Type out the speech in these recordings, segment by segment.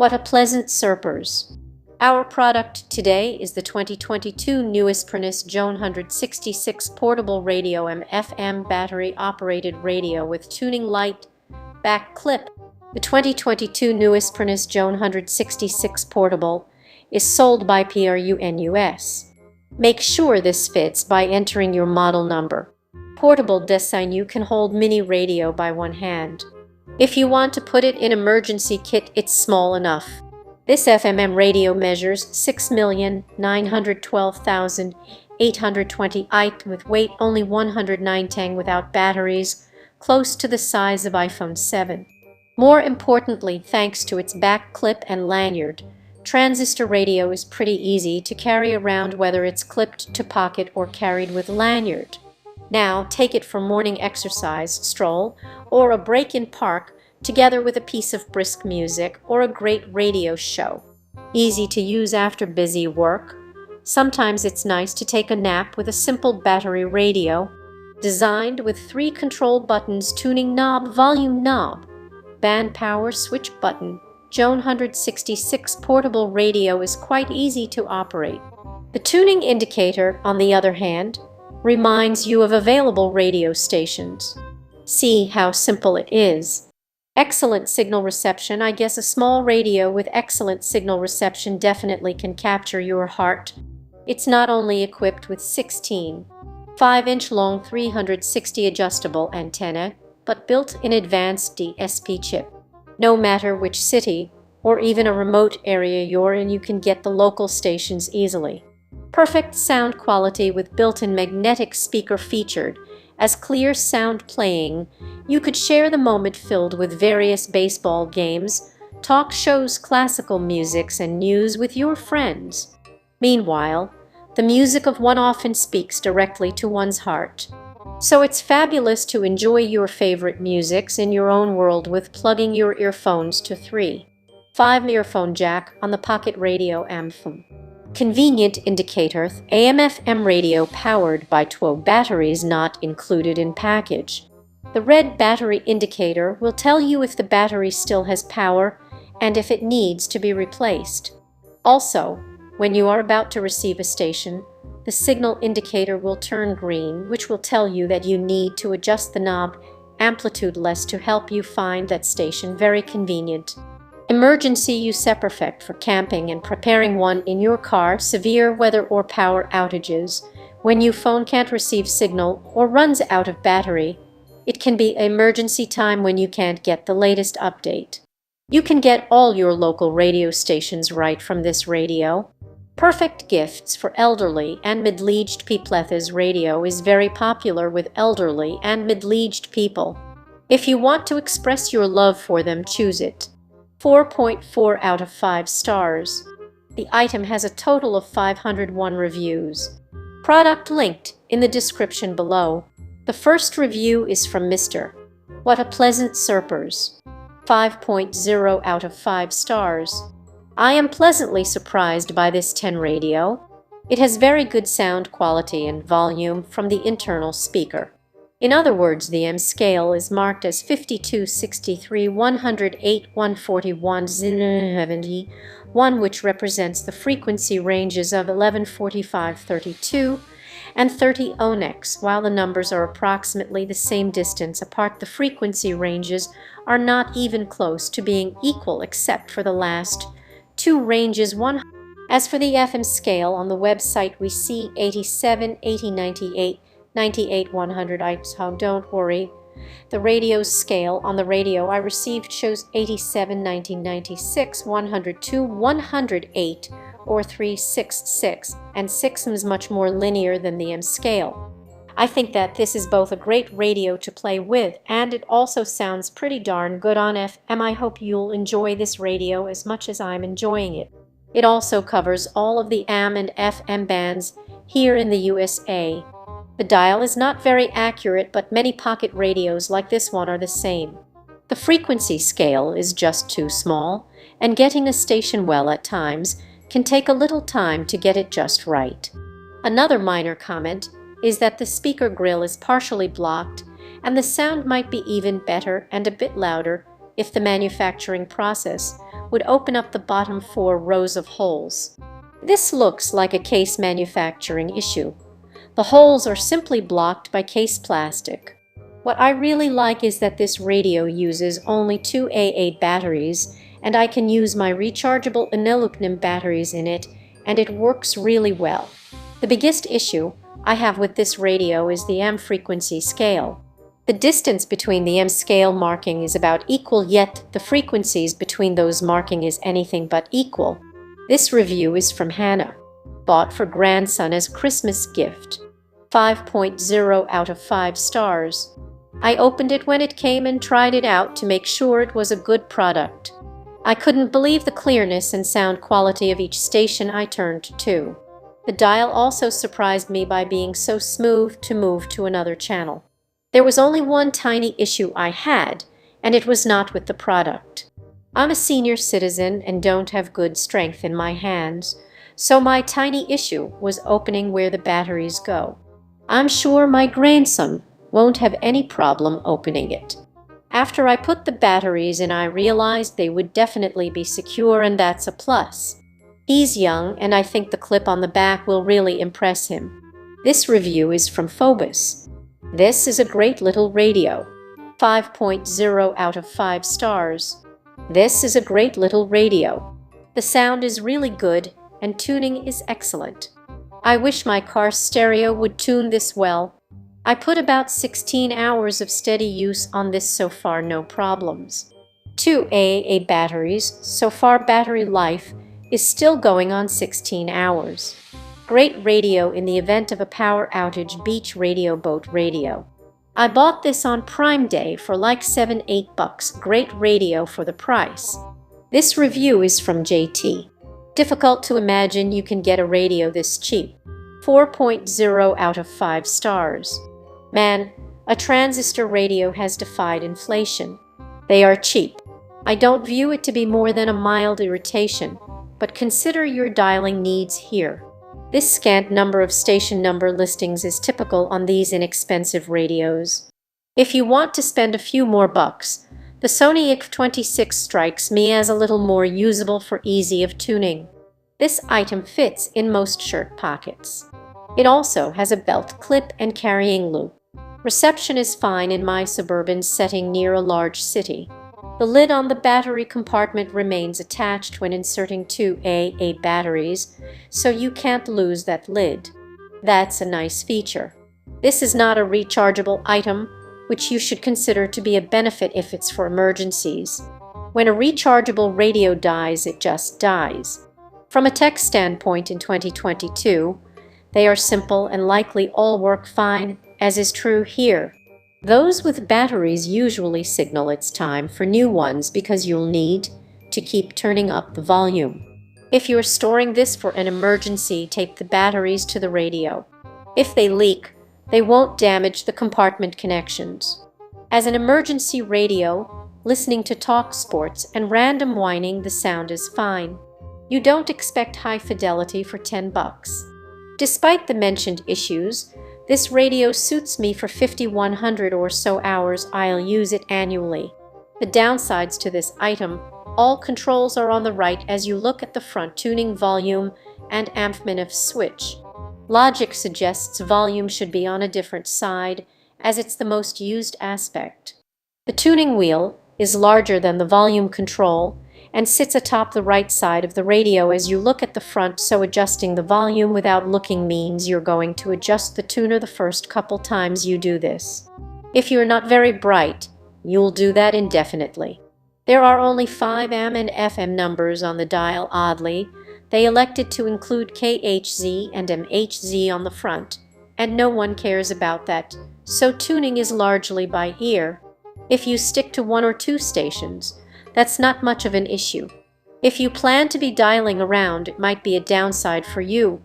What a pleasant surprise! Our product today is the 2022 newest PRUNUS J-166 portable radio FM battery-operated radio with tuning light back clip. The 2022 newest PRUNUS J-166 portable is sold by PRUNUS. Make sure this fits by entering your model number. Portable design, you can hold mini radio by one hand. If you want to put it in emergency kit, it's small enough. This FM radio measures 6,912,820 items with weight only 109 tang without batteries, close to the size of iPhone 7. More importantly, thanks to its back clip and lanyard, transistor radio is pretty easy to carry around, whether it's clipped to pocket or carried with lanyard. Now take it for morning exercise, stroll, or a break in park, together with a piece of brisk music or a great radio show. Easy to use after busy work. Sometimes it's nice to take a nap with a simple battery radio. Designed with 3 control buttons: tuning knob, volume knob, band power switch button, J-166 portable radio is quite easy to operate. The tuning indicator, on the other hand, reminds you of available radio stations. See how simple it is. Excellent signal reception. I guess a small radio with excellent signal reception definitely can capture your heart. It's not only equipped with 16 5-inch long 360 adjustable antenna, but built-in advanced DSP chip. No matter which city or even a remote area you're in, you can get the local stations easily. Perfect sound quality with built-in magnetic speaker featured as clear sound playing. You could share the moment filled with various baseball games, talk shows, classical musics, and news with your friends. Meanwhile, the music of one often speaks directly to one's heart. So it's fabulous to enjoy your favorite musics in your own world with plugging your earphones to 3.5 earphone jack on the pocket radio FM. Convenient indicator: AM/FM radio powered by 12 batteries not included in package. The red battery indicator will tell you if the battery still has power and if it needs to be replaced. Also, when you are about to receive a station, the signal indicator will turn green, which will tell you that you need to adjust the knob amplitude less to help you find that station. Very convenient. Emergency use: perfect for camping and preparing one in your car, severe weather or power outages. When your phone can't receive signal or runs out of battery, it can be emergency time when you can't get the latest update. You can get all your local radio stations right from this radio. Perfect gifts for elderly and middle-aged people. This radio is very popular with elderly and middle-aged people. If you want to express your love for them, choose it. 4.4 out of 5 stars. The item has a total of 501 reviews. Product linked in the description below. The first review is from Mr. What a pleasant surprise. 5.0 out of 5 stars. I am pleasantly surprised by this 10 radio. It has very good sound quality and volume from the internal speaker. In other words, the M scale is marked as 52, 63, 108, 141, 71, which represents the frequency ranges of 1145, 32, and 30 onyx. While the numbers are approximately the same distance apart, the frequency ranges are not even close to being equal except for the last 2 ranges. As for the FM scale, on the website we see 87, 80, 98, 98, 100 IPS. Don't worry, the radio scale on the radio I received shows 87, 1996, 102, 108, or 366, and 6 is much more linear than the M scale. I think that this is both a great radio to play with, and it also sounds pretty darn good on FM. I hope you'll enjoy this radio as much as I'm enjoying it. It also covers all of the AM and FM bands here in the USA. The dial is not very accurate, but many pocket radios like this one are the same. The frequency scale is just too small, and getting a station well at times can take a little time to get it just right. Another minor comment is that the speaker grill is partially blocked, and the sound might be even better and a bit louder if the manufacturing process would open up the bottom 4 rows of holes. This looks like a case manufacturing issue. The holes are simply blocked by case plastic. What I really like is that this radio uses only 2 AA batteries, and I can use my rechargeable aluminum batteries in it, and it works really well. The biggest issue I have with this radio is the M frequency scale. The distance between the M scale marking is about equal, yet the frequencies between those marking is anything but equal. This review is from Hannah. Bought for grandson as Christmas gift. 5.0 out of 5 stars. I opened it when it came and tried it out to make sure it was a good product. I couldn't believe the clearness and sound quality of each station I turned to. The dial also surprised me by being so smooth to move to another channel. There was only one tiny issue I had, and it was not with the product. I'm a senior citizen and don't have good strength in my hands, so my tiny issue was opening where the batteries go. I'm sure my grandson won't have any problem opening it. After I put the batteries in, I realized they would definitely be secure, and that's a plus. He's young, and I think the clip on the back will really impress him. This review is from Phobos. This is a great little radio. 5.0 out of 5 stars. This is a great little radio. The sound is really good, and tuning is excellent. I wish my car stereo would tune this well. I put about 16 hours of steady use on this so far, no problems. 2 AA batteries, so far battery life is still going on 16 hours. Great radio in the event of a power outage, beach radio, boat radio. I bought this on Prime Day for like $7-8. Great radio for the price. This review is from JT. Difficult to imagine you can get a radio this cheap. 4.0 out of 5 stars. Man, a transistor radio has defied inflation. They are cheap. I don't view it to be more than a mild irritation, but consider your dialing needs here. This scant number of station number listings is typical on these inexpensive radios. If you want to spend a few more bucks, the Sony J-166 strikes me as a little more usable for easy of tuning. This item fits in most shirt pockets. It also has a belt clip and carrying loop. Reception is fine in my suburban setting near a large city. The lid on the battery compartment remains attached when inserting 2 AA batteries, so you can't lose that lid. That's a nice feature. This is not a rechargeable item, which you should consider to be a benefit if it's for emergencies. When a rechargeable radio dies, it just dies. From a tech standpoint in 2022, they are simple and likely all work fine, as is true here. Those with batteries usually signal it's time for new ones because you'll need to keep turning up the volume. If you're storing this for an emergency, tape the batteries to the radio. If they leak, they won't damage the compartment connections. As an emergency radio, listening to talk sports and random whining, the sound is fine. You don't expect high fidelity for $10. Despite the mentioned issues, this radio suits me for 5,100 or so hours. I'll use it annually. The downsides to this item: all controls are on the right as you look at the front, tuning volume and amp-minif switch. Logic suggests volume should be on a different side, as it's the most used aspect. The tuning wheel is larger than the volume control and sits atop the right side of the radio as you look at the front, so adjusting the volume without looking means you're going to adjust the tuner the first couple times you do this. If you're not very bright, you'll do that indefinitely. There are only 5 AM and FM numbers on the dial. Oddly, they elected to include KHZ and MHZ on the front, and no one cares about that, so tuning is largely by ear. If you stick to 1 or 2 stations, that's not much of an issue. If you plan to be dialing around, it might be a downside for you.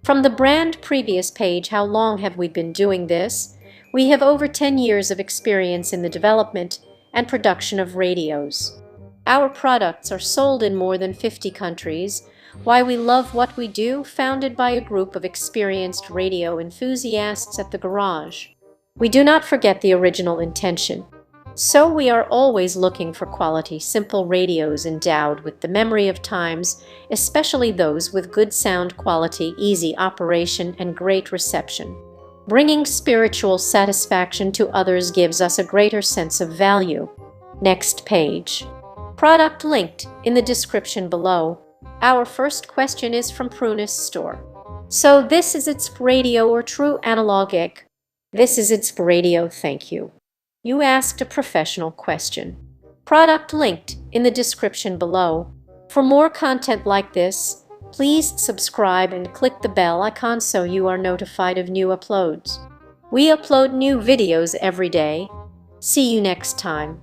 From the brand previous page, how long have we been doing this? We have over 10 years of experience in the development and production of radios. Our products are sold in more than 50 countries. Why we love what we do, founded by a group of experienced radio enthusiasts at the garage. We do not forget the original intention. So we are always looking for quality, simple radios endowed with the memory of times, especially those with good sound quality, easy operation, and great reception. Bringing spiritual satisfaction to others gives us a greater sense of value. Next page. Product linked in the description below. Our first question is from PRUNUS store. So this is its radio or true analog EG? This is its radio, thank you. You asked a professional question. Product linked in the description below. For more content like this, please subscribe and click the bell icon so you are notified of new uploads. We upload new videos every day. See you next time.